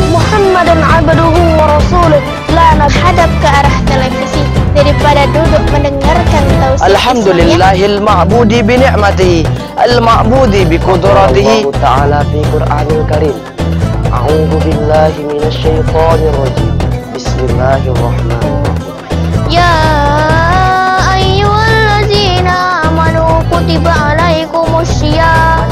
Muhammadan abduhu wa rasuluh. Hadap ke arah televisi daripada duduk mendengarkan tausiah. Alhamdulillahil ma'budi bi ni'matihi al-ma'budi bi qudratihi ta'ala fi Qur'anil Karim. A'udzu billahi minasyaitonir rajim. Bismillahirrahmanirrahim. Ya ayyuhallazina amanu kutiba alaikumussyiyam.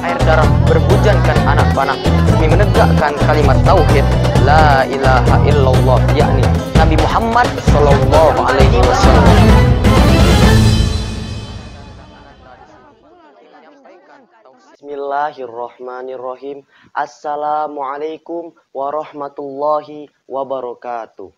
Air darah berhujankan anak panah demi menegakkan kalimat tauhid la ilaha illallah, yakni Nabi Muhammad sallallahu alaihi wasallam. Bismillahirrahmanirrahim. Assalamualaikum warahmatullahi wabarakatuh.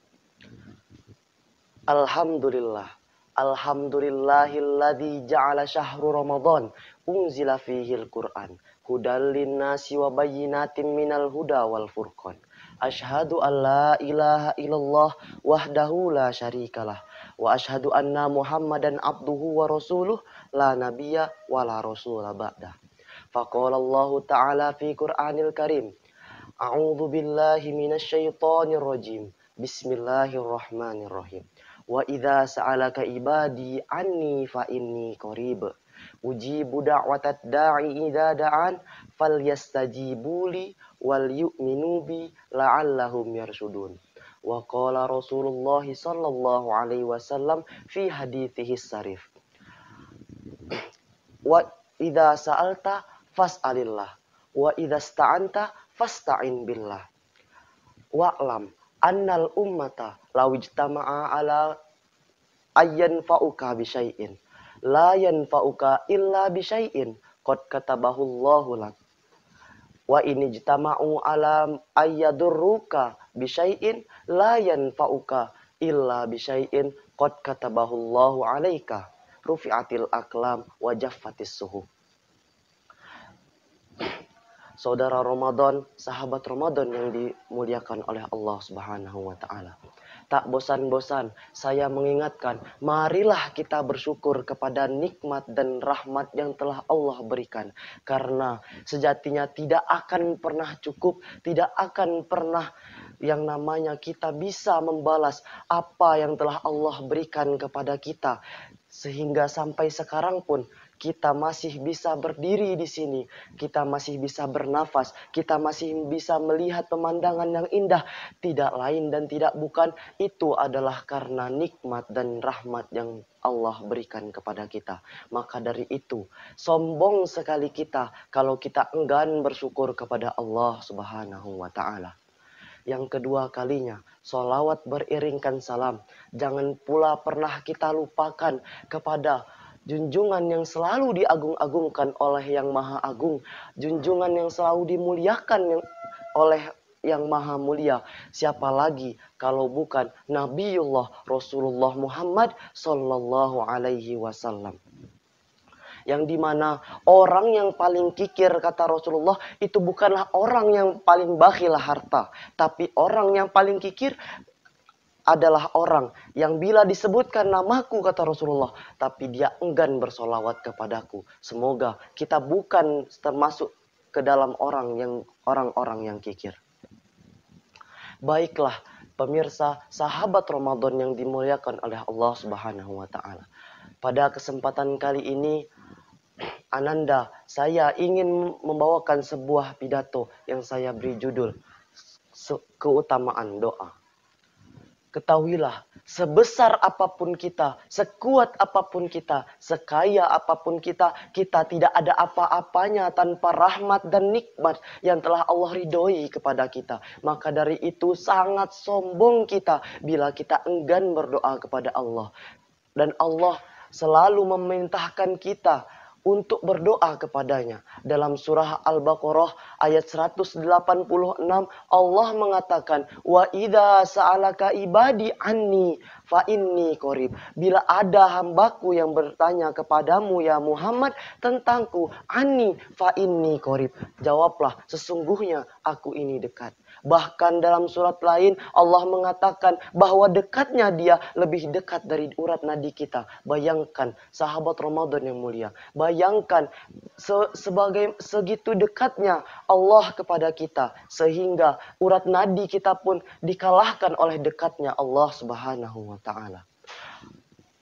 Alhamdulillahilladzi ja'ala syahru Ramadan unzila fihil Qur'an hudal linnasi wa bayyinatin minal huda wal furqan. Asyhadu an la ilaha illallah wahdahu la syarikalah wa asyhadu anna Muhammadan abduhu wa rasuluh la nabiyya wa la rasula ba'dah. Faqala Allah ta'ala fi Qur'anil Karim. A'udzu billahi minasyaitonir rajim. Bismillahirrahmanirrahim. Wa idza sa'alaka ibadi anni fa inni qarib ujibu da'watad da'i idza da'an falyastajibuli wal yu'minu bi la'allahum yarshudun. Wa qala Rasulullah sallallahu alaihi wasallam fi hadithihi syarif. Wa idza sa'alta fas'alillah wa idza sta'anta fasta'in billah. Wa'lam annal ummata law ijtama'a ala ayyan fa'uka bisyai'in la yanfa'uka illa bisyai'in qad katabahu Allahu lak wa in ijtama'u ala ayyadurruka bisyai'in la yanfa'uka illa bisyai'in qad katabahu Allahu 'alaika rufi'atil aqlam wa jaffatis suhuf. Saudara Ramadan, sahabat Ramadan yang dimuliakan oleh Allah Subhanahu wa taala. Tak bosan-bosan saya mengingatkan, marilah kita bersyukur kepada nikmat dan rahmat yang telah Allah berikan. Karena sejatinya tidak akan pernah cukup, tidak akan pernah yang namanya kita bisa membalas apa yang telah Allah berikan kepada kita. Sehingga sampai sekarang pun kita masih bisa berdiri di sini, kita masih bisa bernafas, kita masih bisa melihat pemandangan yang indah. Tidak lain dan tidak bukan, itu adalah karena nikmat dan rahmat yang Allah berikan kepada kita. Maka dari itu, sombong sekali kita kalau kita enggan bersyukur kepada Allah Subhanahu wa ta'ala. Yang kedua kalinya, sholawat beriringkan salam. Jangan pula pernah kita lupakan kepada junjungan yang selalu diagung-agungkan oleh Yang Maha Agung. Junjungan yang selalu dimuliakan oleh Yang Maha Mulia. Siapa lagi kalau bukan Nabiullah Rasulullah Muhammad sallallahu alaihi wasallam. Yang dimana orang yang paling kikir, kata Rasulullah, itu bukanlah orang yang paling bakhil harta. Tapi orang yang paling kikir adalah orang yang bila disebutkan namaku, kata Rasulullah, tapi dia enggan bersolawat kepadaku. Semoga kita bukan termasuk ke dalam orang-orang yang kikir. Baiklah pemirsa, sahabat Ramadan yang dimuliakan oleh Allah Subhanahu wa taala. Pada kesempatan kali ini, Ananda, saya ingin membawakan sebuah pidato yang saya beri judul keutamaan doa. Ketahuilah, sebesar apapun kita, sekuat apapun kita, sekaya apapun kita, kita tidak ada apa-apanya tanpa rahmat dan nikmat yang telah Allah ridhoi kepada kita. Maka dari itu sangat sombong kita bila kita enggan berdoa kepada Allah. Dan Allah selalu memerintahkan kita untuk berdoa kepadanya. Dalam surah Al-Baqarah ayat 186 Allah mengatakan, wa idza sa'alaka ibadi anni fa inni qarib. Bila ada hambaku yang bertanya kepadamu ya Muhammad tentangku, anni fa inni qarib. Jawablah, sesungguhnya aku ini dekat. Bahkan dalam surat lain Allah mengatakan bahwa dekatnya dia lebih dekat dari urat nadi kita. Bayangkan sahabat Ramadan yang mulia. Bayangkan sebagai segitu dekatnya Allah kepada kita. Sehingga urat nadi kita pun dikalahkan oleh dekatnya Allah Subhanahu wa ta'ala.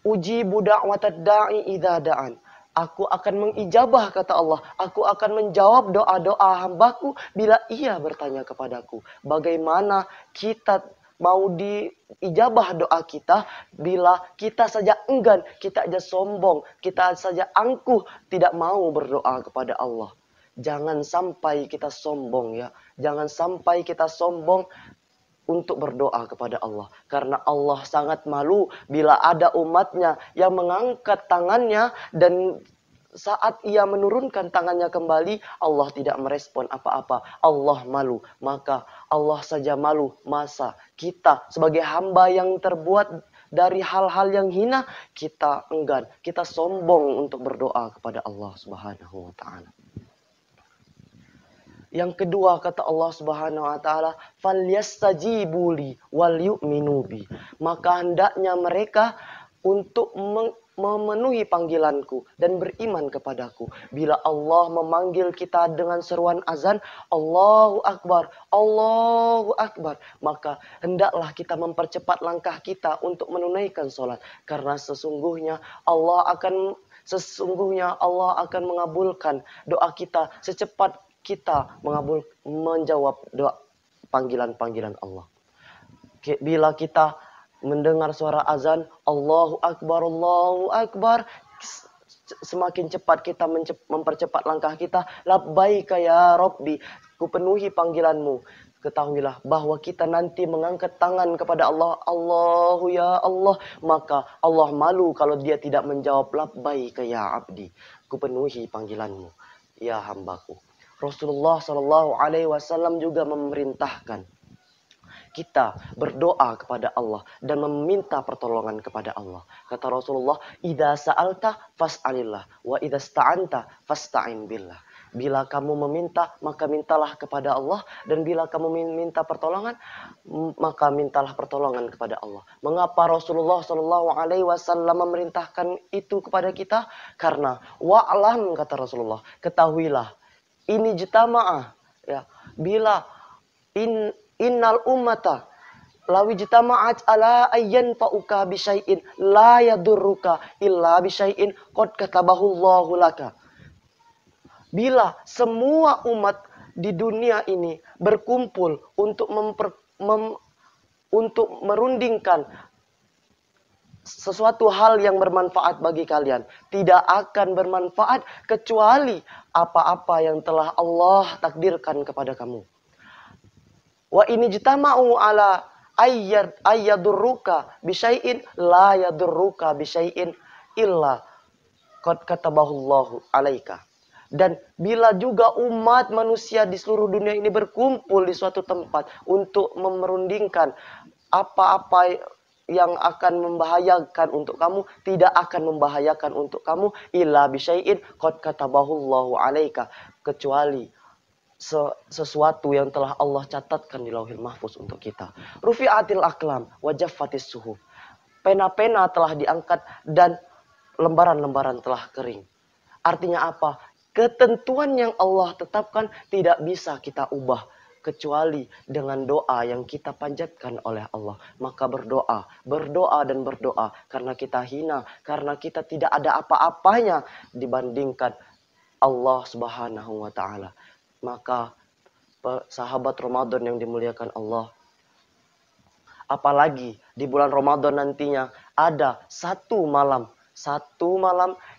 Ujibu da'watad da'i idza da'an. Aku akan mengijabah, kata Allah. Aku akan menjawab doa-doa hambaku bila ia bertanya kepadaku. Bagaimana kita mau diijabah doa kita bila kita saja enggan, kita saja sombong, kita saja angkuh, tidak mau berdoa kepada Allah. Jangan sampai kita sombong ya. Jangan sampai kita sombong untuk berdoa kepada Allah. Karena Allah sangat malu bila ada umatnya yang mengangkat tangannya dan saat ia menurunkan tangannya kembali, Allah tidak merespon apa-apa. Allah malu. Maka Allah saja malu. Masa kita sebagai hamba yang terbuat dari hal-hal yang hina, kita enggan, kita sombong untuk berdoa kepada Allah Subhanahu wa ta'ala. Yang kedua kata Allah Subhanahu wa taala, "Falyastajibu li wal yu'minu bi." Maka hendaknya mereka untuk memenuhi panggilanku dan beriman kepadaku. Bila Allah memanggil kita dengan seruan azan, Allahu Akbar, Allahu Akbar, maka hendaklah kita mempercepat langkah kita untuk menunaikan sholat. Karena sesungguhnya Allah akan mengabulkan doa kita secepat kita menjawab doa panggilan-panggilan Allah. Bila kita mendengar suara azan, Allahu Akbar, semakin cepat kita mempercepat langkah kita. Labbaika ya Rabbi, ku penuhi panggilanmu. Ketahuilah bahwa kita nanti mengangkat tangan kepada Allah, Allahu ya Allah, maka Allah malu kalau dia tidak menjawab labbaika ya abdi, ku penuhi panggilanmu ya hambaku. Rasulullah Shallallahu Alaihi Wasallam juga memerintahkan kita berdoa kepada Allah dan meminta pertolongan kepada Allah. Kata Rasulullah, "Idza sa'alta fas'alillah, wa idza sta'anta fasta'in billah." Bila kamu meminta, maka mintalah kepada Allah, dan bila kamu minta pertolongan, maka mintalah pertolongan kepada Allah. Mengapa Rasulullah Shallallahu Alaihi Wasallam memerintahkan itu kepada kita? Karena wa'lam, kata Rasulullah, ketahuilah, ini jitama'ah ya, bila innal ummata lawi jitama'at ala ayyan fa'uka bisyai'in la yadurruka illa bisyai'in qad katabahu Allahu laka. Bila semua umat di dunia ini berkumpul untuk untuk merundingkan sesuatu hal yang bermanfaat bagi kalian, tidak akan bermanfaat kecuali apa-apa yang telah Allah takdirkan kepada kamu. Wa ini jitama'u ala ayyadurruka bisyai'in la yadurruka bisyai'in illa qad katabahullahu alaika. Dan bila juga umat manusia di seluruh dunia ini berkumpul di suatu tempat untuk merundingkan apa-apa yang akan membahayakan untuk kamu, tidak akan membahayakan untuk kamu illa bisyai'in qad katabahullahu alaika, kecuali sesuatu yang telah Allah catatkan di Lauhil Mahfuz untuk kita. Rufi'atil aqlam wa jaffatis suhuf. Pena-pena telah diangkat dan lembaran-lembaran telah kering. Artinya apa? Ketentuan yang Allah tetapkan tidak bisa kita ubah kecuali dengan doa yang kita panjatkan oleh Allah. Maka berdoa dan berdoa, karena kita hina, karena kita tidak ada apa-apanya dibandingkan Allah Subhanahu wa ta'ala. Maka sahabat Ramadan yang dimuliakan Allah, apalagi di bulan Ramadan nantinya ada satu malam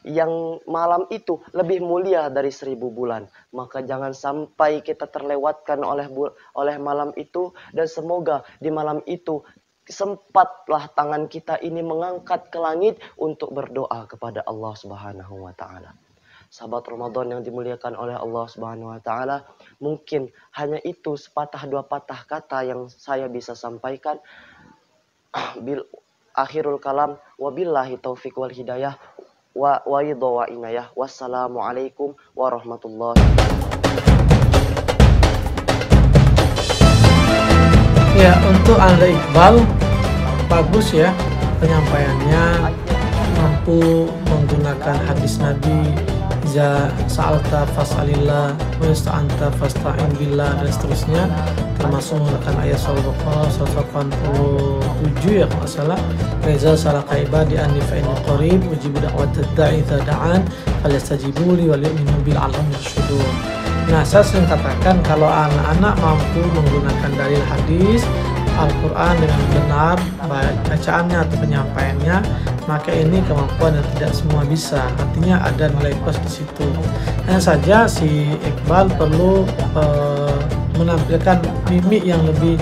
yang malam itu lebih mulia dari 1000 bulan. Maka jangan sampai kita terlewatkan oleh malam itu, dan semoga di malam itu sempatlah tangan kita ini mengangkat ke langit untuk berdoa kepada Allah Subhanahu wa ta'ala. Sahabat Ramadan yang dimuliakan oleh Allah Subhanahu wa ta'ala, mungkin hanya itu sepatah dua patah kata yang saya bisa sampaikan. Akhirul kalam, wabillahi taufiq wal hidayah, wa ridha wa inayah. Wassalamualaikum warahmatullahi wabarakatuh. Ya, untuk Anda Iqbal, bagus ya penyampaiannya, mampu menggunakan hadis Nabi, iza sa'alta fas'alillah wa ista'anta fasta'in billah, dan seterusnya, termasuk menggunakan ayat surah Al-Baqarah 187 ya kalau nggak salah, reza salaka ibadi anni fa inni qarib ujibu da'watad da'i idza da'an falyastajibu li wal yu'minu bil 'alamil syudur. Nah, saya sering katakan kalau anak-anak mampu menggunakan dalil hadis Al-Quran dengan benar, bacaannya atau penyampaiannya, maka ini kemampuan yang tidak semua bisa. Artinya ada nilai plus di situ. Hanya saja si Iqbal perlu menampilkan mimik yang lebih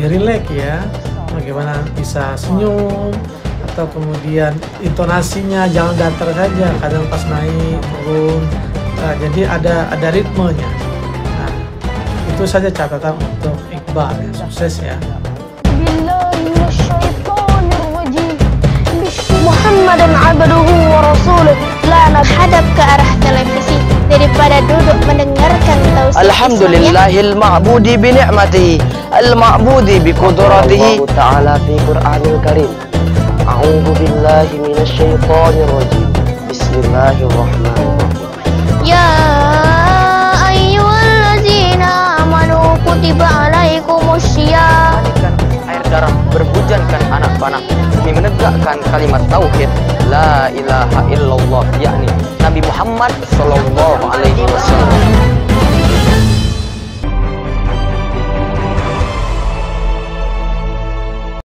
rileks ya. Bagaimana bisa senyum, atau kemudian intonasinya jangan datar saja, kadang pas naik turun. Nah, jadi ada ritmenya. Nah, itu saja catatan untuk Iqbal ya. Sukses ya. Muhammadan abduhu wa rasuluh. La hadap ke arah televisi daripada duduk mendengarkan tausiah. Alhamdulillahil ma'budi bi ni'matihi, al-ma'budi bi qudratihi. Allah Ta'ala fi Qur'anil Karim. A'udzu billahi minasy syaithanir rajim. Bismillahirrahmanirrahim. Ya ayyuhallazina amanu kutiba alaikumussyiyam. Air darah berhujankan anak panah demi menegakkan kalimat tauhid la ilaha illallah, yakni Nabi Muhammad sallallahu alaihi wasallam.